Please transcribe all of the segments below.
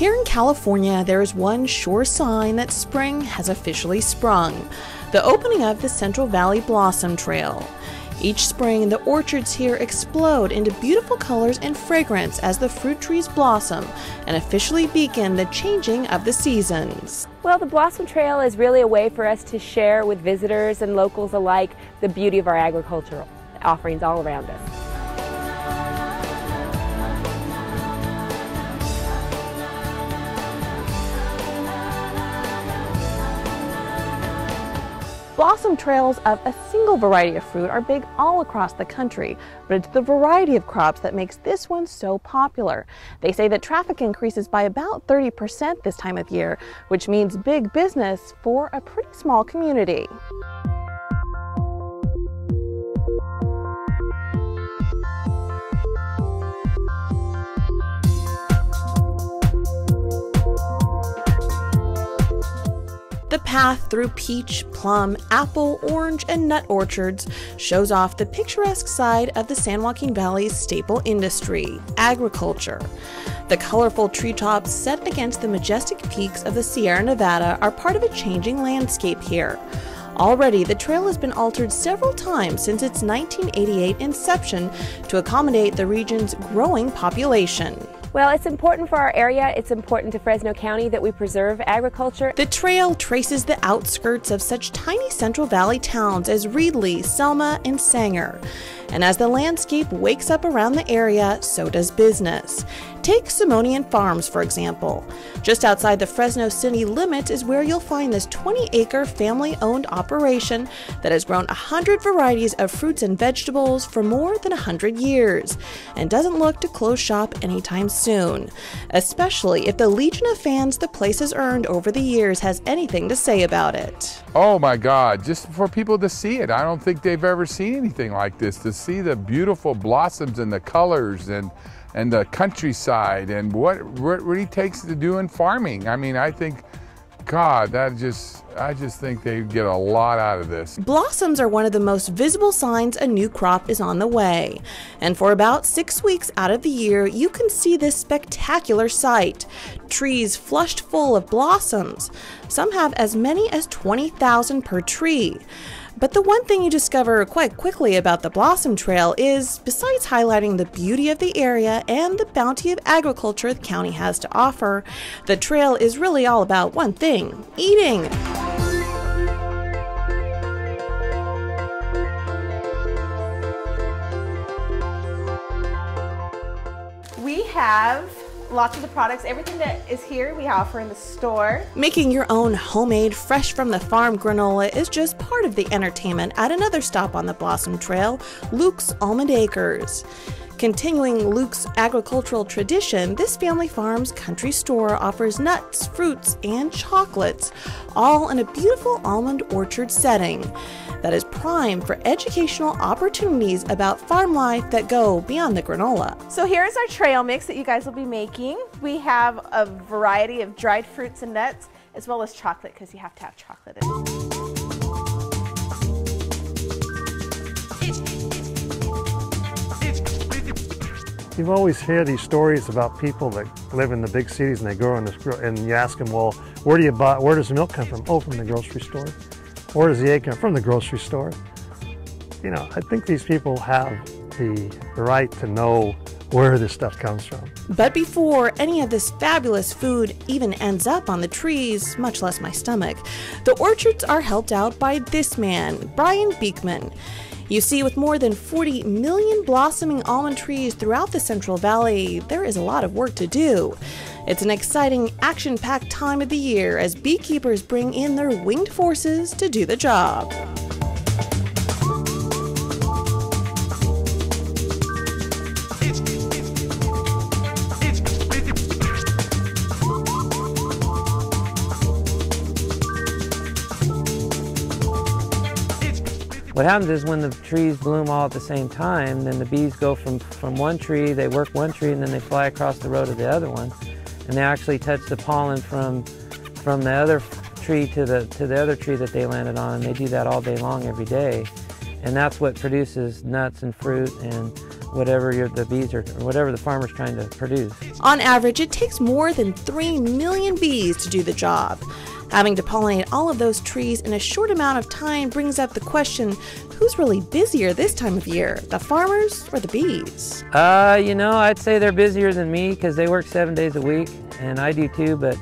Here in California, there is one sure sign that spring has officially sprung: the opening of the Central Valley Blossom Trail. Each spring, the orchards here explode into beautiful colors and fragrance as the fruit trees blossom and officially begin the changing of the seasons. Well, the Blossom Trail is really a way for us to share with visitors and locals alike the beauty of our agricultural offerings all around us. Blossom trails of a single variety of fruit are big all across the country, but it's the variety of crops that makes this one so popular. They say that traffic increases by about 30% this time of year, which means big business for a pretty small community. The path through peach, plum, apple, orange, and nut orchards shows off the picturesque side of the San Joaquin Valley's staple industry, agriculture. The colorful treetops set against the majestic peaks of the Sierra Nevada are part of a changing landscape here. Already, the trail has been altered several times since its 1988 inception to accommodate the region's growing population. Well, it's important for our area, it's important to Fresno County that we preserve agriculture. The trail traces the outskirts of such tiny Central Valley towns as Reedley, Selma, and Sanger. And as the landscape wakes up around the area, so does business. Take Simonian Farms, for example. Just outside the Fresno city limits is where you'll find this 20-acre family-owned operation that has grown 100 varieties of fruits and vegetables for more than 100 years and doesn't look to close shop anytime soon, especially if the legion of fans the place has earned over the years has anything to say about it. Oh my God, just for people to see it. I don't think they've ever seen anything like this, to see the beautiful blossoms and the colors and the countryside and what it really takes to do in farming. I mean, I think, God, I just think they get a lot out of this. Blossoms are one of the most visible signs a new crop is on the way. And for about 6 weeks out of the year, you can see this spectacular sight. Trees flushed full of blossoms. Some have as many as 20,000 per tree. But the one thing you discover quite quickly about the Blossom Trail is, besides highlighting the beauty of the area and the bounty of agriculture the county has to offer, the trail is really all about one thing: eating. We have lots of the products. Everything that is here we offer in the store. Making your own homemade, fresh from the farm granola is just part of the entertainment at another stop on the Blossom Trail, Luke's Almond Acres. Continuing Luke's agricultural tradition, this family farm's country store offers nuts, fruits, and chocolates, all in a beautiful almond orchard setting that is prime for educational opportunities about farm life that go beyond the granola. So here's our trail mix that you guys will be making. We have a variety of dried fruits and nuts, as well as chocolate, because you have to have chocolate in it. You've always heard these stories about people that live in the big cities and they grow in this, and you ask them, well, where does the milk come from? Oh, from the grocery store. Where does the egg come from? The grocery store. You know, I think these people have the right to know where this stuff comes from. But before any of this fabulous food even ends up on the trees, much less my stomach, the orchards are helped out by this man, Brian Beekman. You see, with more than 40 million blossoming almond trees throughout the Central Valley, there is a lot of work to do. It's an exciting, action-packed time of the year as beekeepers bring in their winged forces to do the job. What happens is when the trees bloom all at the same time, then the bees go from one tree, they work one tree, and then they fly across the row to the other one, and they actually touch the pollen from the other tree to the other tree that they landed on, and they do that all day long every day. And that's what produces nuts and fruit and whatever the bees are, or whatever the farmer's trying to produce. On average, it takes more than 3 million bees to do the job. Having to pollinate all of those trees in a short amount of time brings up the question, who's really busier this time of year, the farmers or the bees? You know, I'd say they're busier than me because they work 7 days a week, and I do too, but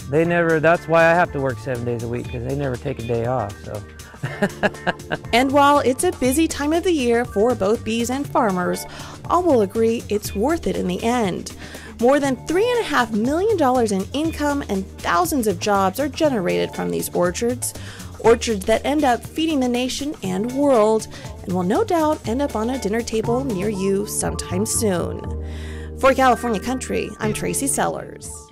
they never, that's why I have to work 7 days a week, because they never take a day off, so. And while it's a busy time of the year for both bees and farmers, all will agree it's worth it in the end. More than $3.5 million in income and thousands of jobs are generated from these orchards. Orchards that end up feeding the nation and world, and will no doubt end up on a dinner table near you sometime soon. For California Country, I'm Tracy Sellers.